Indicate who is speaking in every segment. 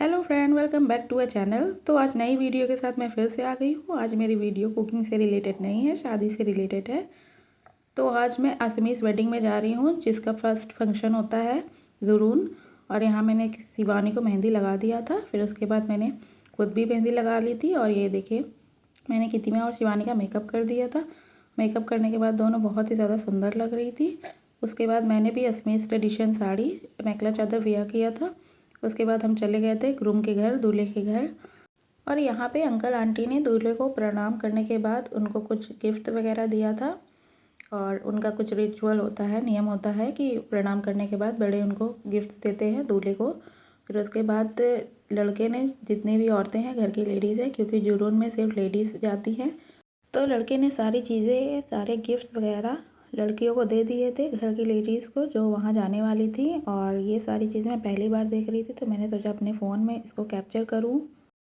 Speaker 1: Hello friend, welcome back to a channel. तो आज नई वीडियो के साथ मैं फिर से आ गई हूँ। आज मेरी वीडियो कुकिंग से रिलेटेड नहीं है, शादी से रिलेटेड है। तो आज मैं असमीज़ वेडिंग में जा रही हूँ, जिसका फर्स्ट फंक्शन होता है ज़ुरून। और यहाँ मैंने शिवानी को मेहंदी लगा दिया था, फिर उसके बाद मैंने खुद भी मेहंदी लगा ली थी। और ये देखिए, मैंने कितिमा और शिवानी का मेकअप कर दिया था। मेकअप करने के बाद दोनों बहुत ही ज़्यादा सुंदर लग रही थी। उसके बाद मैंने भी असमीज़ ट्रेडिशन साड़ी मेखला चादर वियर किया था। उसके बाद हम चले गए थे ग्रूम के घर, दूल्हे के घर। और यहाँ पे अंकल आंटी ने दूल्हे को प्रणाम करने के बाद उनको कुछ गिफ्ट वगैरह दिया था। और उनका कुछ रिचुअल होता है, नियम होता है कि प्रणाम करने के बाद बड़े उनको गिफ्ट देते हैं दूल्हे को। फिर उसके बाद लड़के ने, जितनी भी औरतें हैं घर की लेडीज़ है, क्योंकि जुरून में सिर्फ लेडीज़ जाती हैं, तो लड़के ने सारी चीज़ें, सारे गिफ्ट वगैरह लड़कियों को दे दिए थे, घर की लेडीज़ को जो वहाँ जाने वाली थी। और ये सारी चीज़ें मैं पहली बार देख रही थी, तो मैंने सोचा अपने फ़ोन में इसको कैप्चर करूँ,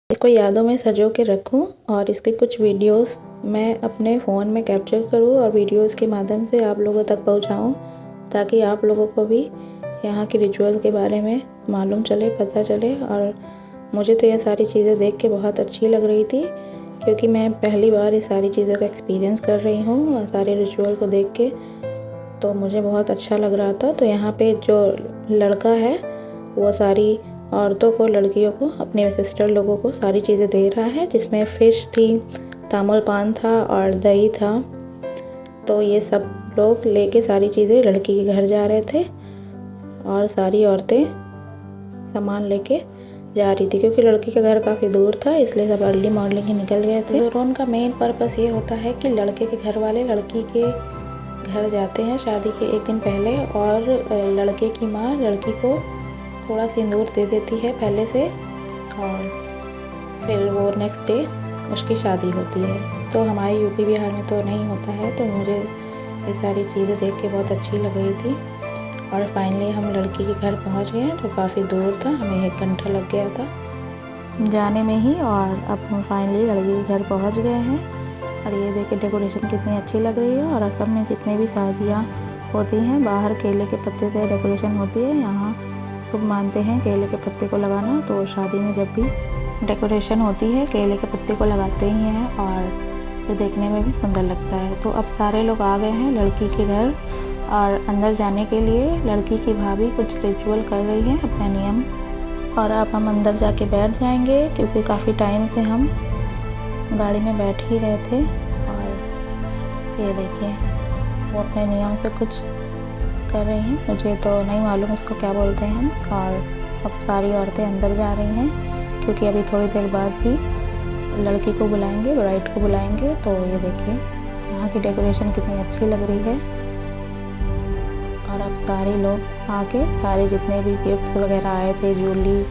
Speaker 1: इसको यादों में सजो के रखूँ और इसके कुछ वीडियोस मैं अपने फ़ोन में कैप्चर करूँ और वीडियोस के माध्यम से आप लोगों तक पहुँचाऊँ, ताकि आप लोगों को भी यहाँ के रिचुअल के बारे में मालूम चले, पता चले। और मुझे तो ये सारी चीज़ें देख के बहुत अच्छी लग रही थी, क्योंकि मैं पहली बार ये सारी चीज़ों का एक्सपीरियंस कर रही हूँ और सारे रिचुअल को देख के तो मुझे बहुत अच्छा लग रहा था। तो यहाँ पे जो लड़का है वो सारी औरतों को, लड़कियों को, अपने सिस्टर लोगों को सारी चीज़ें दे रहा है, जिसमें फ़िश थी, तामुल पान था और दही था। तो ये सब लोग लेके सारी चीज़ें लड़की के घर जा रहे थे और सारी औरतें सामान लेके जा रही थी, क्योंकि लड़की का घर काफ़ी दूर था, इसलिए सब अर्ली मॉर्निंग ही निकल गए थे। ज़ुरून का मेन पर्पस ये होता है कि लड़के के घर वाले लड़की के घर जाते हैं शादी के एक दिन पहले, और लड़के की माँ लड़की को थोड़ा सिंदूर दे देती है पहले से, और फिर वो नेक्स्ट डे उसकी शादी होती है। तो हमारे यूपी बिहार में तो नहीं होता है। तो मुझे ये सारी चीज़ें देख के बहुत अच्छी लग रही थी। और फाइनली हम लड़की के घर पहुंच गए, जो काफ़ी दूर था, हमें 1 घंटा लग गया था जाने में ही। और अब हम फाइनली लड़की के घर पहुंच गए हैं। और ये देखिए डेकोरेशन कितनी अच्छी लग रही है। और असम में जितने भी शादियाँ होती हैं, बाहर केले के पत्ते से डेकोरेशन होती है। यहाँ शुभ मानते हैं केले के पत्ते को लगाना, तो शादी में जब भी डेकोरेशन होती है केले के पत्ते को लगाते ही हैं, और फिर देखने में भी सुंदर लगता है। तो अब सारे लोग आ गए हैं लड़की के घर, और अंदर जाने के लिए लड़की की भाभी कुछ रिचुअल कर रही है, अपना नियम। और अब हम अंदर जाके बैठ जाएंगे, क्योंकि काफ़ी टाइम से हम गाड़ी में बैठ ही रहे थे। और ये देखिए, वो अपने नियम से कुछ कर रही हैं, मुझे तो नहीं मालूम इसको क्या बोलते हैं। और अब सारी औरतें अंदर जा रही हैं, क्योंकि अभी थोड़ी देर बाद भी लड़की को बुलाएंगे, ब्राइड को बुलाएंगे। तो ये देखिए यहाँ की डेकोरेशन कितनी अच्छी लग रही है। और अब सारे लोग आके, सारे जितने भी गिफ्ट्स वगैरह आए थे, ज्वेलरी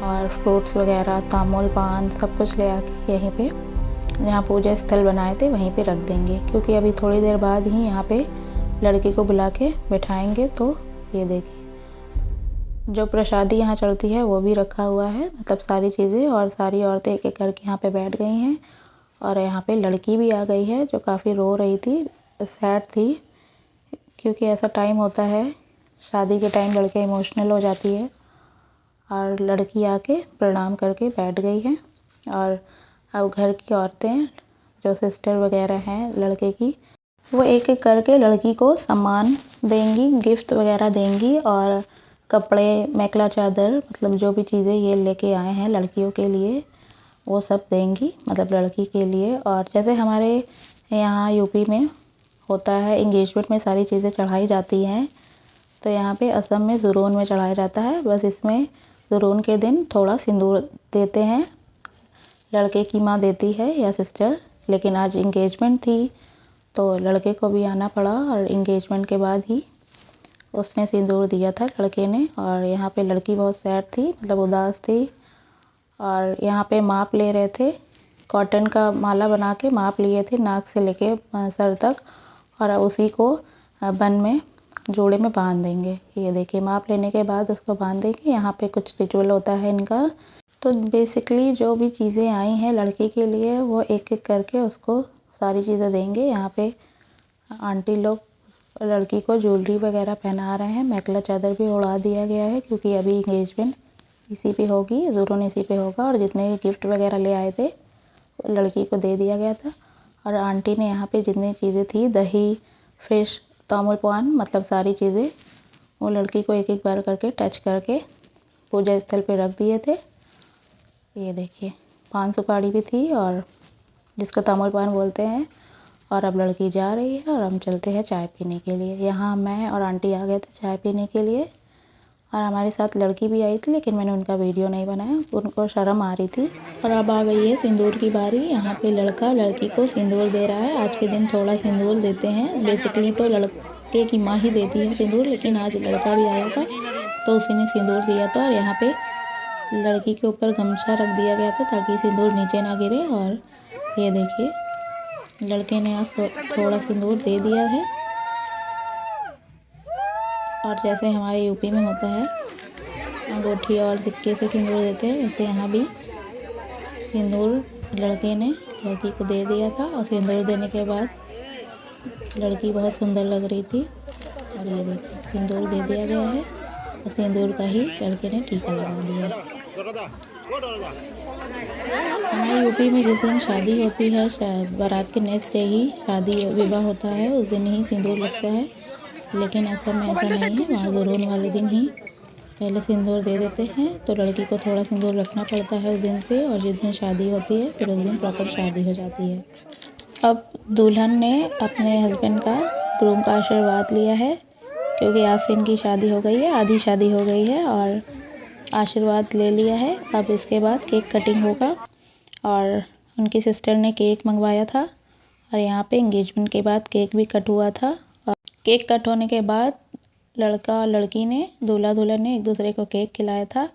Speaker 1: और फ्रूट्स वगैरह, तामुल पान, सब कुछ ले आके यहीं पे, जहाँ पूजा स्थल बनाए थे वहीं पे रख देंगे, क्योंकि अभी थोड़ी देर बाद ही यहाँ पे लड़की को बुला के बैठाएंगे। तो ये देखिए, जो प्रसादी यहाँ चलती है वो भी रखा हुआ है, मतलब सारी चीज़ें। और सारी औरतें एक एक करके यहाँ पे बैठ गई हैं। और यहाँ पे लड़की भी आ गई है, जो काफ़ी रो रही थी, सैड थी, क्योंकि ऐसा टाइम होता है शादी के टाइम, लड़के इमोशनल हो जाती है। और लड़की आके प्रणाम करके बैठ गई है। और अब घर की औरतें, जो सिस्टर वगैरह हैं लड़के की, वो एक एक करके लड़की को सामान देंगी, गिफ्ट वगैरह देंगी, और कपड़े, मेखला चादर, मतलब जो भी चीज़ें ये लेके आए हैं लड़कियों के लिए, वो सब देंगी, मतलब लड़की के लिए। और जैसे हमारे यहाँ यूपी में होता है, इंगेजमेंट में सारी चीज़ें चढ़ाई जाती हैं, तो यहाँ पे असम में ज़ुरून में चढ़ाया जाता है। बस इसमें ज़ुरून के दिन थोड़ा सिंदूर देते हैं, लड़के की माँ देती है या सिस्टर। लेकिन आज इंगेजमेंट थी, तो लड़के को भी आना पड़ा, और इंगेजमेंट के बाद ही उसने सिंदूर दिया था लड़के ने। और यहाँ पे लड़की बहुत सैड थी, मतलब उदास थी। और यहाँ पे माप ले रहे थे, कॉटन का माला बना के माप लिए थे, नाक से लेके सर तक, और उसी को बन में, जोड़े में बांध देंगे। ये देखिए, माप लेने के बाद उसको बांध देंगे। यहाँ पे कुछ रिचुअल होता है इनका। तो बेसिकली जो भी चीज़ें आई हैं लड़के के लिए, वो एक एक करके उसको सारी चीज़ें देंगे। यहाँ पे आंटी लोग लड़की को ज्वेलरी वगैरह पहना रहे हैं, मेखला चादर भी उड़ा दिया गया है, क्योंकि अभी इंगेजमेंट इसी पे होगी, ज़रूर इसी पे होगा। और जितने गिफ्ट वगैरह ले आए थे लड़की को दे दिया गया था। और आंटी ने यहाँ पे जितनी चीज़ें थी, दही, फिश, तामुल पान, मतलब सारी चीज़ें वो लड़की को एक एक बार करके टच करके पूजा स्थल पे रख दिए थे। ये देखिए, पान सुपारी भी थी और जिसको तामुल पान बोलते हैं। और अब लड़की जा रही है और हम चलते हैं चाय पीने के लिए। यहाँ मैं और आंटी आ गए थे चाय पीने के लिए और हमारे साथ लड़की भी आई थी, लेकिन मैंने उनका वीडियो नहीं बनाया, उनको शर्म आ रही थी। और अब आ गई है सिंदूर की बारी। यहाँ पे लड़का लड़की को सिंदूर दे रहा है। आज के दिन थोड़ा सिंदूर देते हैं, बेसिकली तो लड़के की माँ ही देती है सिंदूर, लेकिन आज लड़का भी आया था तो उसी ने सिंदूर दिया था। और यहाँ पे लड़की के ऊपर गमछा रख दिया गया था ताकि सिंदूर नीचे ना गिरे। और ये देखिए, लड़के ने आज थोड़ा सिंदूर दे दिया है। और जैसे हमारे यूपी में होता है अंगूठी और सिक्के से सिंदूर देते हैं, वैसे यहाँ भी सिंदूर लड़के ने लड़की को दे दिया था। और सिंदूर देने के बाद लड़की बहुत सुंदर लग रही थी। और ये देखिए, सिंदूर दे दिया गया है और सिंदूर का ही लड़के ने टीका लगा दिया। हमारे यूपी में जिस दिन शादी होती है, बारात के नेक्स्ट डे ही शादी विवाह होता है, उस दिन ही सिंदूर लगता है। लेकिन असम में ऐसा नहीं है, वहाँ ज़रूर वाले दिन ही पहले सिंदूर दे देते हैं। तो लड़की को थोड़ा सिंदूर रखना पड़ता है उस दिन से, और जिस दिन शादी होती है फिर उस दिन प्रॉपर शादी हो जाती है। अब दुल्हन ने अपने हस्बैंड का, ग्रूम का आशीर्वाद लिया है, क्योंकि आज से इनकी शादी हो गई है, आधी शादी हो गई है और आशीर्वाद ले लिया है। अब इसके बाद केक कटिंग होगा और उनकी सिस्टर ने केक मंगवाया था और यहाँ पे एंगेजमेंट के बाद केक भी कट हुआ था। और केक कट होने के बाद लड़का और लड़की ने, दूल्हा दुल्हन ने एक दूसरे को केक खिलाया था।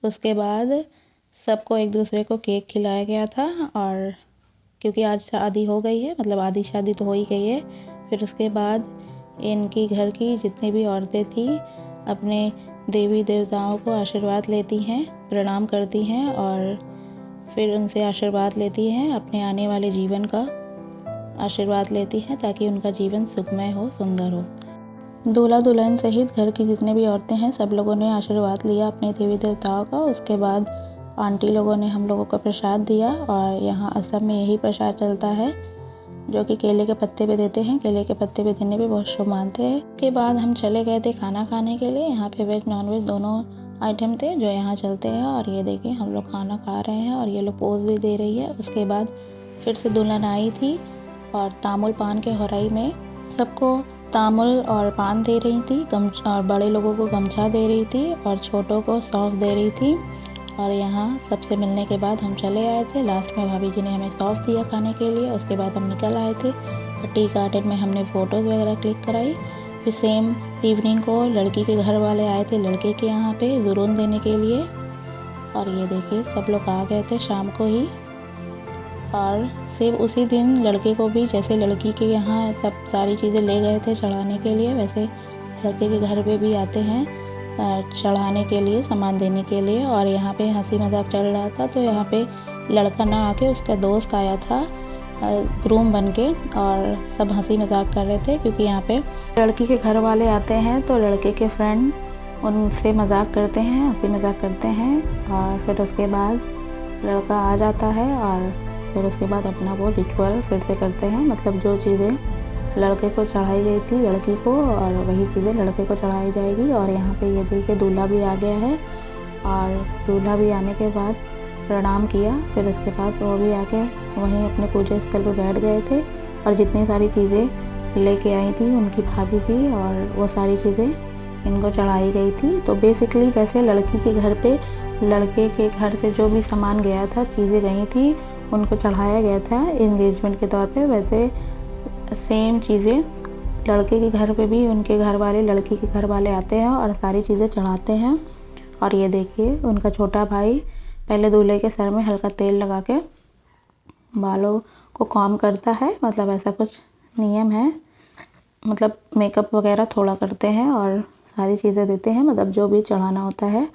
Speaker 1: उसके बाद सबको एक दूसरे को केक खिलाया गया था। और क्योंकि आज शादी हो गई है, मतलब आधी शादी तो हो ही गई है, फिर उसके बाद इनकी घर की जितनी भी औरतें थी अपने देवी देवताओं को आशीर्वाद लेती हैं, प्रणाम करती हैं और फिर उनसे आशीर्वाद लेती हैं, अपने आने वाले जीवन का आशीर्वाद लेती हैं ताकि उनका जीवन सुखमय हो, सुंदर हो। दूल्हा दुल्हन सहित घर की जितने भी औरतें हैं सब लोगों ने आशीर्वाद लिया अपने देवी देवताओं का। उसके बाद आंटी लोगों ने हम लोगों को प्रसाद दिया और यहाँ असम में यही प्रसाद चलता है जो कि केले के पत्ते पे देते हैं। केले के पत्ते पे देने पे बहुत शुभ मानते हैं। उसके बाद हम चले गए थे खाना खाने के लिए। यहाँ पे वेज नॉन वेज दोनों आइटम थे जो यहाँ चलते हैं। और ये देखिए, हम लोग खाना खा रहे हैं और ये लोग पोज भी दे रही है। उसके बाद फिर से दुल्हन आई थी और तामुल पान के होराई में सबको तामुल और पान दे रही थी, और बड़े लोगों को गमछा दे रही थी और छोटों को सौंफ दे रही थी। और यहाँ सबसे मिलने के बाद हम चले आए थे। लास्ट में भाभी जी ने हमें सौंफ दिया खाने के लिए। उसके बाद हम निकल आए थे। टी गार्डन में हमने फ़ोटोज़ वगैरह क्लिक कराई। फिर सेम इवनिंग को लड़की के घर वाले आए थे लड़के के यहाँ पे ज़रूर देने के लिए। और ये देखिए, सब लोग आ गए थे शाम को ही। और सिर्फ उसी दिन लड़के को भी, जैसे लड़की के यहाँ सब सारी चीज़ें ले गए थे चढ़ाने के लिए, वैसे लड़के के घर पे भी आते हैं चढ़ाने के लिए, सामान देने के लिए। और यहाँ पे हंसी मजाक चल रहा था तो यहाँ पे लड़का ना आके उसका दोस्त आया था ग्रूम बन के, और सब हंसी मजाक कर रहे थे क्योंकि यहाँ पे लड़की के घर वाले आते हैं तो लड़के के फ्रेंड उनसे मजाक करते हैं, हंसी मजाक करते हैं। और फिर उसके बाद लड़का आ जाता है और फिर उसके बाद अपना वो रिचुअल फिर से करते हैं, मतलब जो चीज़ें लड़के को चढ़ाई गई थी लड़की को, और वही चीज़ें लड़के को चढ़ाई जाएगी। और यहाँ पे ये देखिए, दूल्हा भी आ गया है और दूल्हा भी आने के बाद प्रणाम किया। फिर उसके बाद वो भी आके वहीं अपने पूजा स्थल पर बैठ गए थे और जितनी सारी चीज़ें लेके आई थी उनकी भाभी जी, और वो सारी चीज़ें इनको चढ़ाई गई थी। तो बेसिकली जैसे लड़की के घर पे लड़के के घर से जो भी सामान गया था, चीज़ें गई थी, उनको चढ़ाया गया था एंगेजमेंट के तौर पे, वैसे सेम चीज़ें लड़के के घर पे भी उनके घर वाले, लड़की के घर वाले आते हैं और सारी चीज़ें चढ़ाते हैं। और ये देखिए, उनका छोटा भाई पहले दूल्हे के सर में हल्का तेल लगा के बालों को कॉम करता है, मतलब ऐसा कुछ नियम है, मतलब मेकअप वगैरह थोड़ा करते हैं और सारी चीज़ें देते हैं, मतलब जो भी चढ़ाना होता है।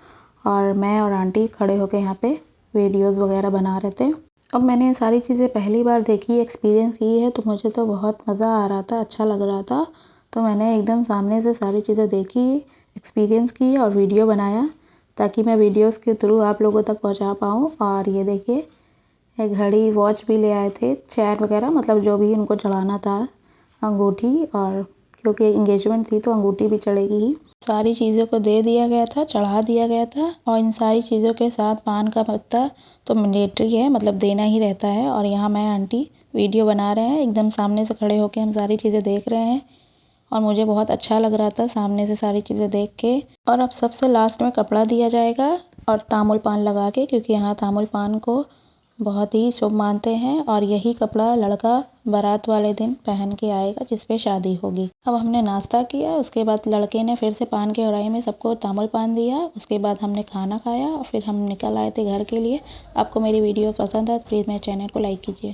Speaker 1: और मैं और आंटी खड़े होके यहाँ पे वीडियोज़ वगैरह बना रहे थे। अब मैंने ये सारी चीज़ें पहली बार देखी, एक्सपीरियंस की है, तो मुझे तो बहुत मज़ा आ रहा था, अच्छा लग रहा था। तो मैंने एकदम सामने से सारी चीज़ें देखी, एक्सपीरियंस की और वीडियो बनाया ताकि मैं वीडियोस के थ्रू आप लोगों तक पहुंचा पाऊँ। और ये देखिए, एक घड़ी वॉच भी ले आए थे, चैन वगैरह, मतलब जो भी उनको चढ़ाना था, अंगूठी, और क्योंकि एंगेजमेंट थी तो अंगूठी भी चढ़ेगी ही। सारी चीज़ों को दे दिया गया था, चढ़ा दिया गया था। और इन सारी चीज़ों के साथ पान का पत्ता तो मैंडेटरी है, मतलब देना ही रहता है। और यहाँ मैं आंटी वीडियो बना रहे हैं, एकदम सामने से खड़े होकर हम सारी चीज़ें देख रहे हैं। और मुझे बहुत अच्छा लग रहा था सामने से सारी चीज़ें देख के। और अब सबसे लास्ट में कपड़ा दिया जाएगा और तामुल पान लगा के, क्योंकि यहाँ तामुल पान को बहुत ही शुभ मानते हैं। और यही कपड़ा लड़का बारात वाले दिन पहन के आएगा जिस पे शादी होगी। अब हमने नाश्ता किया, उसके बाद लड़के ने फिर से पान के ओराई में सबको तामुल पान दिया। उसके बाद हमने खाना खाया और फिर हम निकल आए थे घर के लिए। आपको मेरी वीडियो पसंद है तो प्लीज़ मेरे चैनल को लाइक कीजिए।